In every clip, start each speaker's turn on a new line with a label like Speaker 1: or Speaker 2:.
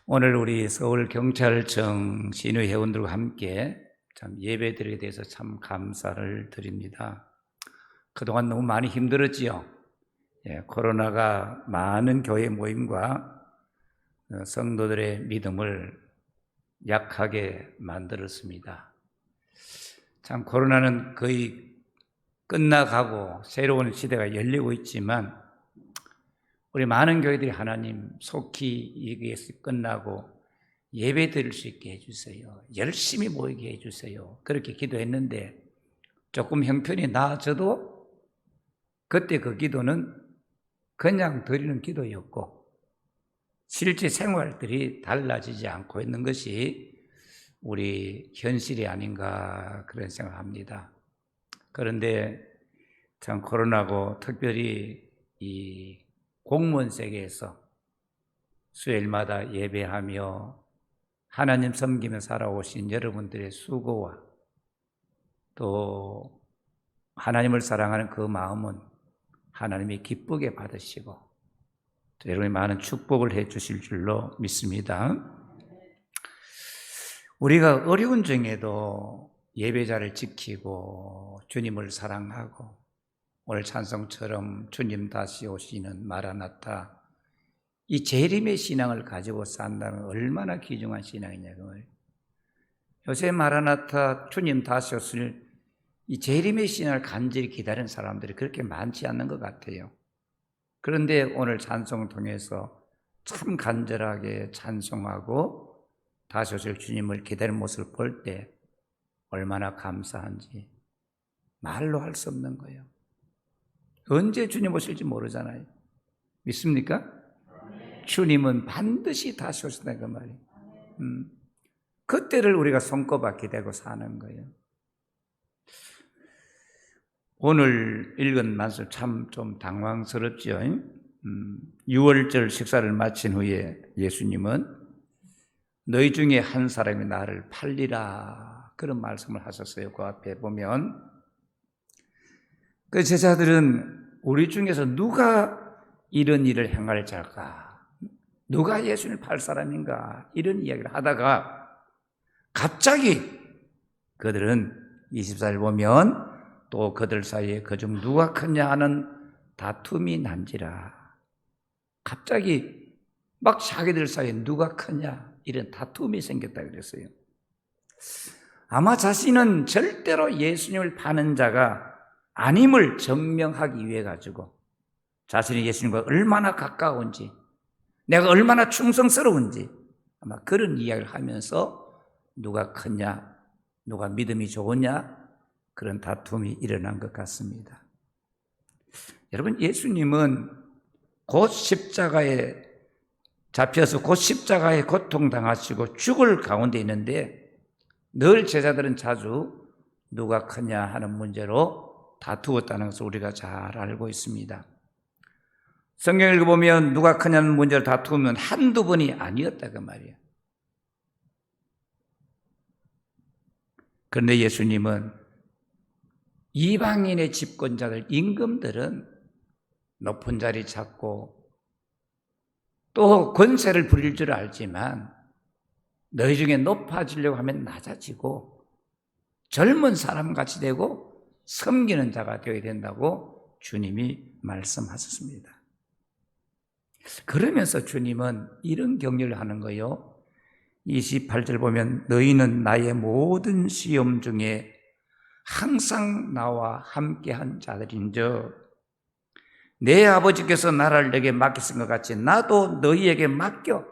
Speaker 1: 오늘 우리 서울경찰청 시민회 회원들과 함께 참 예배드리게 돼서 참 감사를 드립니다. 그동안 너무 많이 힘들었지요. 코로나가 많은 교회 모임과 성도들의 믿음을 약하게 만들었습니다. 참 코로나는 거의 끝나가고 새로운 시대가 열리고 있지만 우리 많은 교회들이 하나님 속히 이게 끝나고 예배 드릴 수 있게 해주세요. 열심히 모이게 해주세요. 그렇게 기도했는데 조금 형편이 나아져도 그때 그 기도는 그냥 드리는 기도였고 실제 생활들이 달라지지 않고 있는 것이 우리 현실이 아닌가 그런 생각을 합니다. 그런데 참 코로나고 특별히 이 공무원 세계에서 수요일마다 예배하며 하나님 섬기며 살아오신 여러분들의 수고와 또 하나님을 사랑하는 그 마음은 하나님이 기쁘게 받으시고 또 여러분이 많은 축복을 해 주실 줄로 믿습니다. 우리가 어려운 중에도 예배자를 지키고 주님을 사랑하고 오늘 찬송처럼 주님 다시 오시는 마라나타 이 재림의 신앙을 가지고 산다는 얼마나 귀중한 신앙이냐고. 요새 마라나타 주님 다시 오실 이 재림의 신앙을 간절히 기다리는 사람들이 그렇게 많지 않는 것 같아요. 그런데 오늘 찬송을 통해서 참 간절하게 찬송하고 다시 오실 주님을 기다리는 모습을 볼 때 얼마나 감사한지 말로 할 수 없는 거예요. 언제 주님 오실지 모르잖아요. 믿습니까? 주님은 반드시 다시 오신다는 그 말이에요. 그때를 우리가 손꼽아 기대고 사는 거예요. 오늘 읽은 말씀 참 좀 당황스럽죠. 6월절 식사를 마친 후에 예수님은 너희 중에 한 사람이 나를 팔리라 그런 말씀을 하셨어요. 그 앞에 보면 그 제자들은 우리 중에서 누가 이런 일을 행할 자일까? 누가 예수님을 팔 사람인가? 이런 이야기를 하다가 갑자기 그들은 24일 보면 또 그들 사이에 그중 누가 크냐 하는 다툼이 난지라. 갑자기 막 자기들 사이에 누가 크냐 이런 다툼이 생겼다 그랬어요. 아마 자신은 절대로 예수님을 파는 자가 아님을 증명하기 위해 가지고 자신이 예수님과 얼마나 가까운지 내가 얼마나 충성스러운지 아마 그런 이야기를 하면서 누가 크냐 누가 믿음이 좋으냐 그런 다툼이 일어난 것 같습니다. 여러분 예수님은 곧 십자가에 잡혀서 곧 십자가에 고통당하시고 죽을 가운데 있는데 늘 제자들은 자주 누가 크냐 하는 문제로 다투었다는 것을 우리가 잘 알고 있습니다. 성경을 읽어보면 누가 크냐는 문제를 다투면 한두 번이 아니었다 그 말이에요. 그런데 예수님은 이방인의 집권자들, 임금들은 높은 자리 찾고 또 권세를 부릴 줄 알지만 너희 중에 높아지려고 하면 낮아지고 젊은 사람같이 되고 섬기는 자가 되어야 된다고 주님이 말씀하셨습니다. 그러면서 주님은 이런 격려를 하는 거예요. 28절 보면 너희는 나의 모든 시험 중에 항상 나와 함께한 자들인즉 내 아버지께서 나라를 내게 맡기신 것 같이 나도 너희에게 맡겨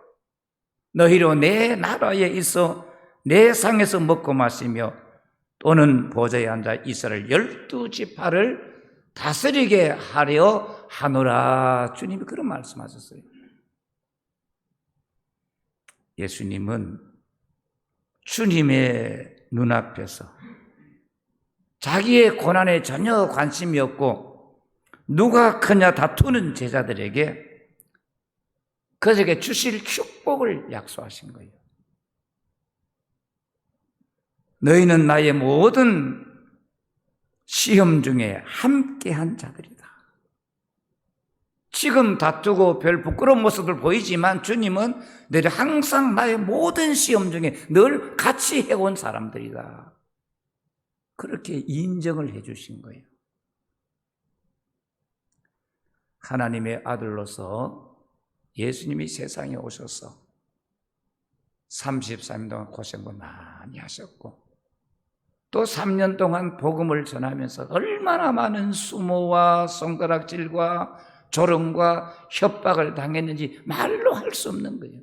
Speaker 1: 너희로 내 나라에 있어 내 상에서 먹고 마시며 또는 보좌에 앉아 이스라엘 12지파를 다스리게 하려 하노라. 주님이 그런 말씀하셨어요. 예수님은 주님의 눈앞에서 자기의 고난에 전혀 관심이 없고 누가 크냐 다투는 제자들에게 그들에게 주실 축복을 약속하신 거예요. 너희는 나의 모든 시험 중에 함께한 자들이다. 지금 다투고 별 부끄러운 모습을 보이지만 주님은 늘 항상 나의 모든 시험 중에 늘 같이 해온 사람들이다. 그렇게 인정을 해 주신 거예요. 하나님의 아들로서 예수님이 세상에 오셔서 33년 동안 고생도 많이 하셨고 또 3년 동안 복음을 전하면서 얼마나 많은 수모와 손가락질과 조롱과 협박을 당했는지 말로 할 수 없는 거예요.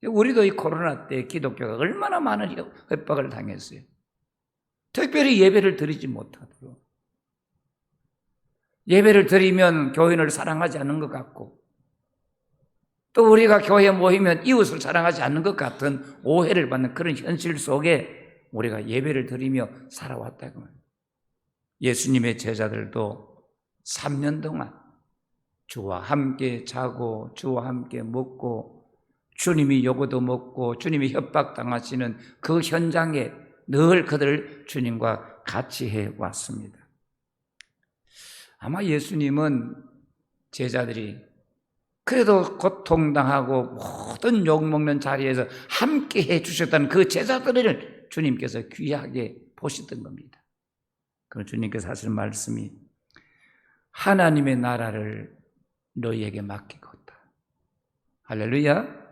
Speaker 1: 우리도 이 코로나 때 기독교가 얼마나 많은 협박을 당했어요. 특별히 예배를 드리지 못하도록. 예배를 드리면 교인을 사랑하지 않는 것 같고 또 우리가 교회에 모이면 이웃을 사랑하지 않는 것 같은 오해를 받는 그런 현실 속에 우리가 예배를 드리며 살아왔다고 합니다. 예수님의 제자들도 3년 동안 주와 함께 자고 주와 함께 먹고 주님이 요구도 먹고 주님이 협박당하시는 그 현장에 늘 그들을 주님과 같이 해왔습니다. 아마 예수님은 제자들이 그래도 고통당하고 모든 욕먹는 자리에서 함께 해주셨다는 그 제자들을 주님께서 귀하게 보시던 겁니다. 그럼 주님께서 하시는 말씀이 하나님의 나라를 너희에게 맡기겠다. 할렐루야.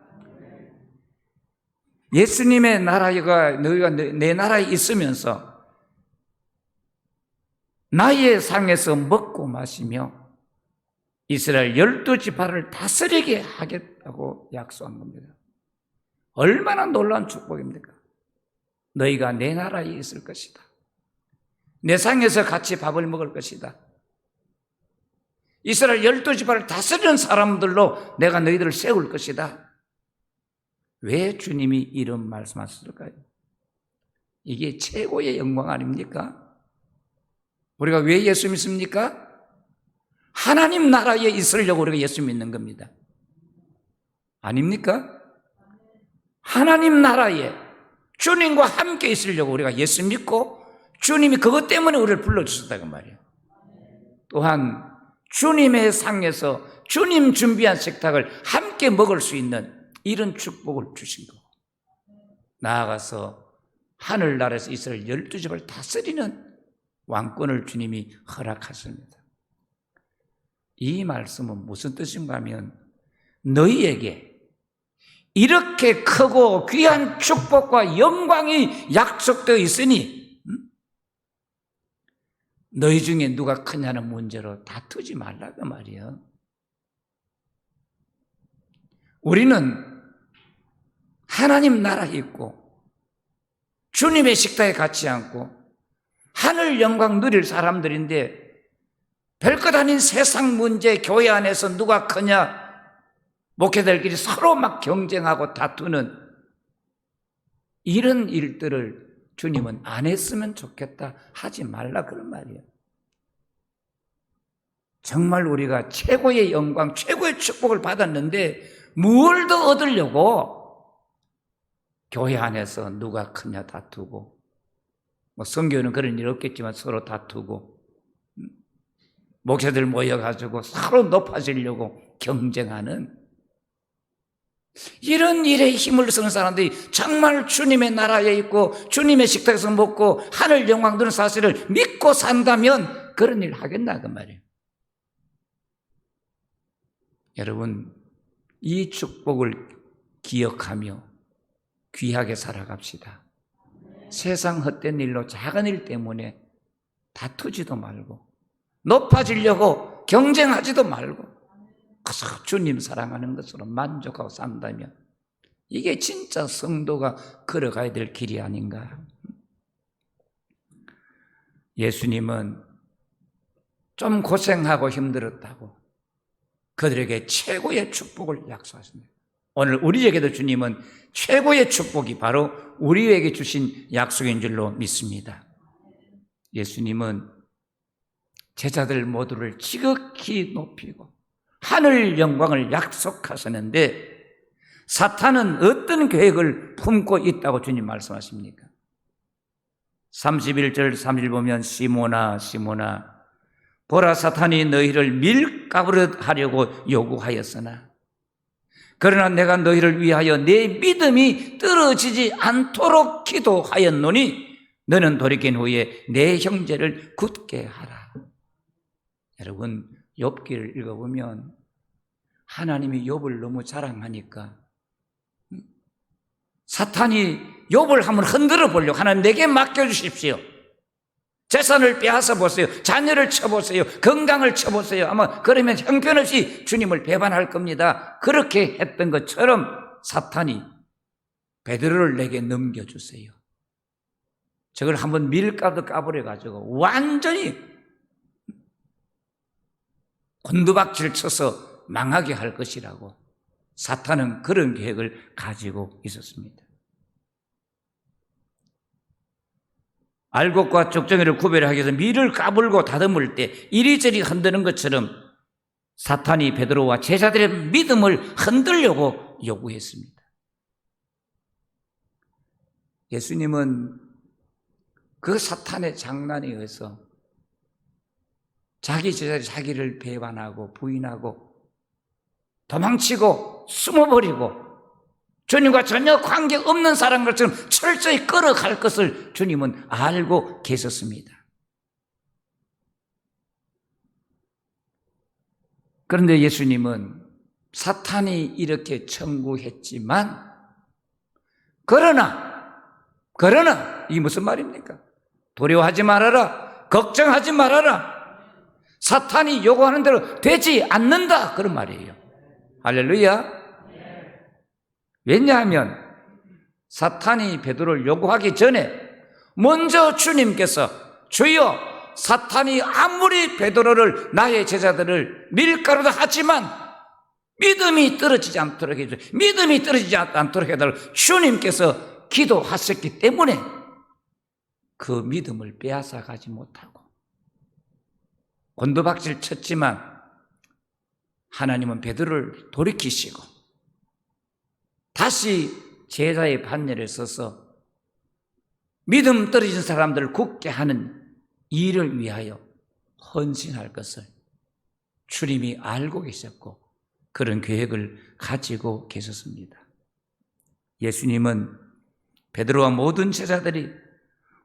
Speaker 1: 예수님의 나라가 너희가 내 나라에 있으면서 나의 상에서 먹고 마시며 이스라엘 12지파를 다스리게 하겠다고 약속한 겁니다. 얼마나 놀라운 축복입니까? 너희가 내 나라에 있을 것이다. 내 상에서 같이 밥을 먹을 것이다. 이스라엘 12지파를 다스리는 사람들로 내가 너희들을 세울 것이다. 왜 주님이 이런 말씀하셨을까요? 이게 최고의 영광 아닙니까? 우리가 왜 예수 믿습니까? 하나님 나라에 있으려고 우리가 예수 믿는 겁니다. 아닙니까? 하나님 나라에 주님과 함께 있으려고 우리가 예수 믿고 주님이 그것 때문에 우리를 불러주셨다고 말이에요. 또한 주님의 상에서 주님 준비한 식탁을 함께 먹을 수 있는 이런 축복을 주신 거고 나아가서 하늘나라에서 이스라엘 12집을 다스리는 왕권을 주님이 허락하십니다. 이 말씀은 무슨 뜻인가 하면 너희에게 이렇게 크고 귀한 축복과 영광이 약속되어 있으니 너희 중에 누가 크냐는 문제로 다투지 말라고 말이에요. 우리는 하나님 나라에 있고 주님의 식탁에 같이 앉고 하늘 영광 누릴 사람들인데 별것 아닌 세상 문제, 교회 안에서 누가 크냐, 목회자들끼리 서로 막 경쟁하고 다투는 이런 일들을 주님은 안 했으면 좋겠다, 하지 말라 그런 말이에요. 정말 우리가 최고의 영광, 최고의 축복을 받았는데 뭘 더 얻으려고 교회 안에서 누가 크냐 다투고, 뭐 선교는 그런 일 없겠지만 서로 다투고, 목사들 모여가지고 서로 높아지려고 경쟁하는 이런 일에 힘을 쓰는 사람들이 정말 주님의 나라에 있고 주님의 식탁에서 먹고 하늘 영광 누리는 사실을 믿고 산다면 그런 일 하겠나 그 말이에요. 여러분, 이 축복을 기억하며 귀하게 살아갑시다. 세상 헛된 일로 작은 일 때문에 다투지도 말고 높아지려고 경쟁하지도 말고 그저 주님 사랑하는 것으로 만족하고 산다면 이게 진짜 성도가 걸어가야 될 길이 아닌가. 예수님은 좀 고생하고 힘들었다고 그들에게 최고의 축복을 약속하십니다. 오늘 우리에게도 주님은 최고의 축복이 바로 우리에게 주신 약속인 줄로 믿습니다. 예수님은 제자들 모두를 지극히 높이고 하늘 영광을 약속하셨는데 사탄은 어떤 계획을 품고 있다고 주님 말씀하십니까? 31절 3절 보면 시몬아 시몬아 보라, 사탄이 너희를 밀가부르 하려고 요구하였으나 그러나 내가 너희를 위하여 내 믿음이 떨어지지 않도록 기도하였노니 너는 돌이킨 후에 내 형제를 굳게 하라. 여러분, 욥기를 읽어보면 하나님이 욥을 너무 자랑하니까 사탄이 욥을 한번 흔들어 보려고, 하나님 내게 맡겨주십시오, 재산을 빼앗아 보세요, 자녀를 쳐보세요, 건강을 쳐보세요, 아마 그러면 형편없이 주님을 배반할 겁니다. 그렇게 했던 것처럼 사탄이 베드로를 내게 넘겨주세요, 저걸 한번 밀가루 까버려가지고 완전히 곤두박질 쳐서 망하게 할 것이라고 사탄은 그런 계획을 가지고 있었습니다. 알곡과 쪽정이를 구별하기 위해서 밀을 까불고 다듬을 때 이리저리 흔드는 것처럼 사탄이 베드로와 제자들의 믿음을 흔들려고 요구했습니다. 예수님은 그 사탄의 장난에 의해서 자기 제자들이 자기를 배반하고 부인하고 도망치고 숨어버리고 주님과 전혀 관계없는 사람들처럼 철저히 끌어갈 것을 주님은 알고 계셨습니다. 그런데 예수님은 사탄이 이렇게 청구했지만 그러나 이게 무슨 말입니까? 두려워하지 말아라, 걱정하지 말아라, 사탄이 요구하는 대로 되지 않는다, 그런 말이에요. 할렐루야. 왜냐하면 사탄이 베드로를 요구하기 전에 먼저 주님께서 주여, 사탄이 아무리 베드로를, 나의 제자들을 밀가루도 하지만 믿음이 떨어지지 않도록 해주세요, 믿음이 떨어지지 않도록 해달라고 주님께서 기도하셨기 때문에 그 믿음을 빼앗아 가지 못하고 곤두박질 쳤지만 하나님은 베드로를 돌이키시고 다시 제자의 반열에 서서 믿음 떨어진 사람들을 굳게 하는 일을 위하여 헌신할 것을 주님이 알고 계셨고 그런 계획을 가지고 계셨습니다. 예수님은 베드로와 모든 제자들이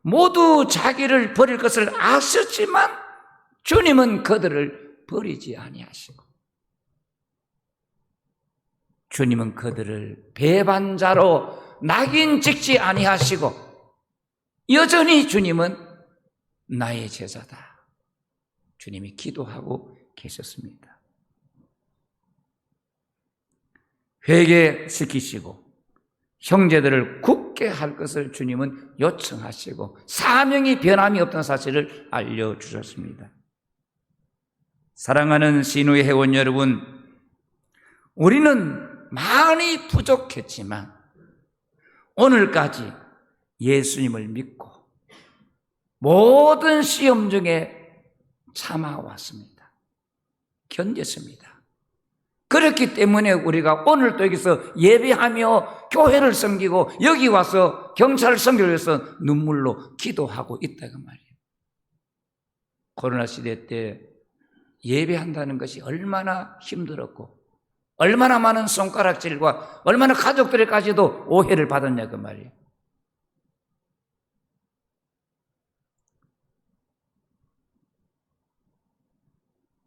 Speaker 1: 모두 자기를 버릴 것을 아셨지만 주님은 그들을 버리지 아니하시고 주님은 그들을 배반자로 낙인 찍지 아니하시고 여전히 주님은 나의 제자다, 주님이 기도하고 계셨습니다. 회개시키시고 형제들을 굳게 할 것을 주님은 요청하시고 사명이 변함이 없다는 사실을 알려주셨습니다. 사랑하는 신우의 회원 여러분, 우리는 많이 부족했지만 오늘까지 예수님을 믿고 모든 시험 중에 참아왔습니다. 견뎠습니다. 그렇기 때문에 우리가 오늘 또 여기서 예배하며 교회를 섬기고 여기 와서 경찰을 섬기기 위해서 눈물로 기도하고 있다, 그 말이에요. 코로나 시대 때 예배한다는 것이 얼마나 힘들었고 얼마나 많은 손가락질과 얼마나 가족들에까지도 오해를 받았냐, 그 말이에요.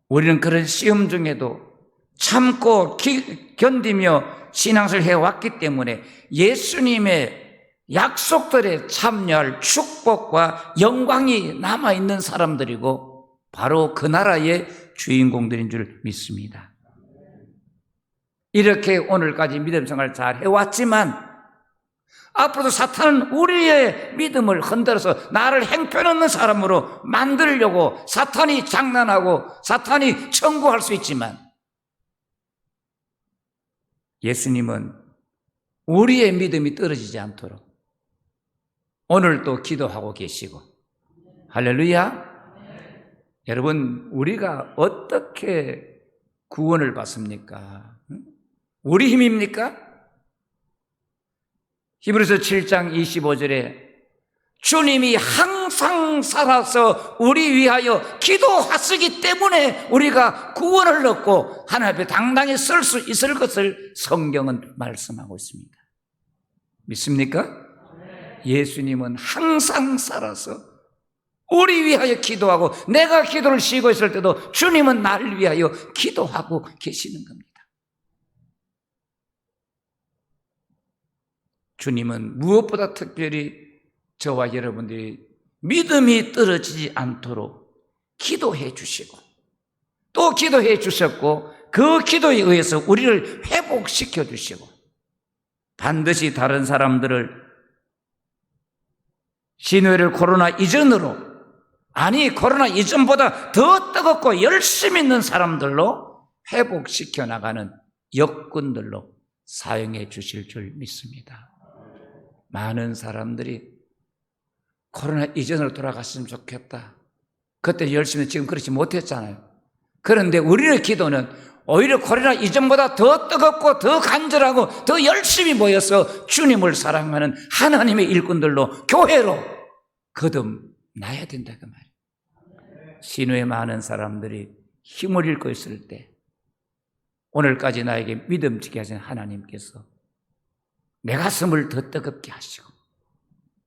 Speaker 1: 우리는 그런 시험 중에도 참고 견디며 신앙생활을 해왔기 때문에 예수님의 약속들에 참여할 축복과 영광이 남아있는 사람들이고 바로 그 나라의 주인공들인 줄 믿습니다. 이렇게 오늘까지 믿음 생활을 잘 해왔지만 앞으로도 사탄은 우리의 믿음을 흔들어서 나를 형편없는 사람으로 만들려고 사탄이 장난하고 사탄이 청구할 수 있지만 예수님은 우리의 믿음이 떨어지지 않도록 오늘도 기도하고 계시고, 할렐루야. 여러분, 우리가 어떻게 구원을 받습니까? 우리 힘입니까? 히브리서 7장 25절에 주님이 항상 항상 살아서 우리 위하여 기도하시기 때문에 우리가 구원을 얻고 하나님 앞에 당당히 설 수 있을 것을 성경은 말씀하고 있습니다. 믿습니까? 예수님은 항상 살아서 우리 위하여 기도하고 내가 기도를 쉬고 있을 때도 주님은 나를 위하여 기도하고 계시는 겁니다. 주님은 무엇보다 특별히 저와 여러분들이 믿음이 떨어지지 않도록 기도해 주시고 또 기도해 주셨고 그 기도에 의해서 우리를 회복시켜 주시고 반드시 다른 사람들을 신회를 코로나 이전으로 아니 코로나 이전보다 더 뜨겁고 열심 있는 사람들로 회복시켜 나가는 역군들로 사용해 주실 줄 믿습니다. 많은 사람들이 코로나 이전으로 돌아갔으면 좋겠다. 그때 열심히 지금 그렇지 못했잖아요. 그런데 우리의 기도는 오히려 코로나 이전보다 더 뜨겁고 더 간절하고 더 열심히 모여서 주님을 사랑하는 하나님의 일꾼들로 교회로 거듭나야 된다 그 말이에요. 신우에 많은 사람들이 힘을 잃고 있을 때 오늘까지 나에게 믿음지게 하신 하나님께서 내 가슴을 더 뜨겁게 하시고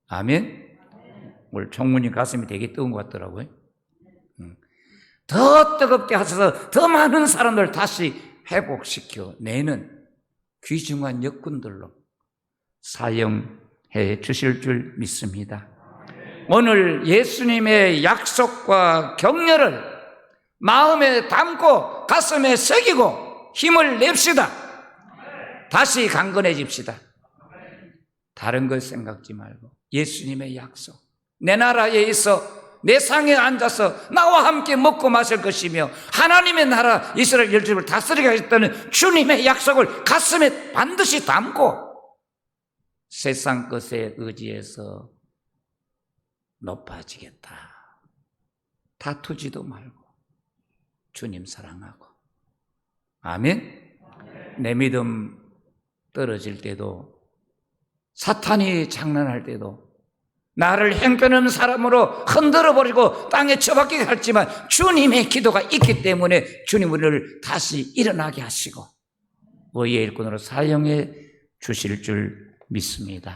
Speaker 1: 아멘. 오늘 총무님 가슴이 되게 뜨거운 것 같더라고요. 더 뜨겁게 하셔서 더 많은 사람들 다시 회복시켜 내는 귀중한 역군들로 사용해 주실 줄 믿습니다. 오늘 예수님의 약속과 격려를 마음에 담고 가슴에 새기고 힘을 냅시다. 다시 강건해집시다. 다른 걸 생각지 말고 예수님의 약속, 내 나라에 있어 내 상에 앉아서 나와 함께 먹고 마실 것이며 하나님의 나라 이스라엘 열집을 다스리게 하셨다는 주님의 약속을 가슴에 반드시 담고 세상 것에 의지해서 높아지겠다. 다투지도 말고 주님 사랑하고 아멘. 내 믿음 떨어질 때도 사탄이 장난할 때도 나를 형편없는 사람으로 흔들어버리고 땅에 처박히게 할지만 주님의 기도가 있기 때문에 주님 우리를 다시 일어나게 하시고 의의 일꾼으로 사용해 주실 줄 믿습니다.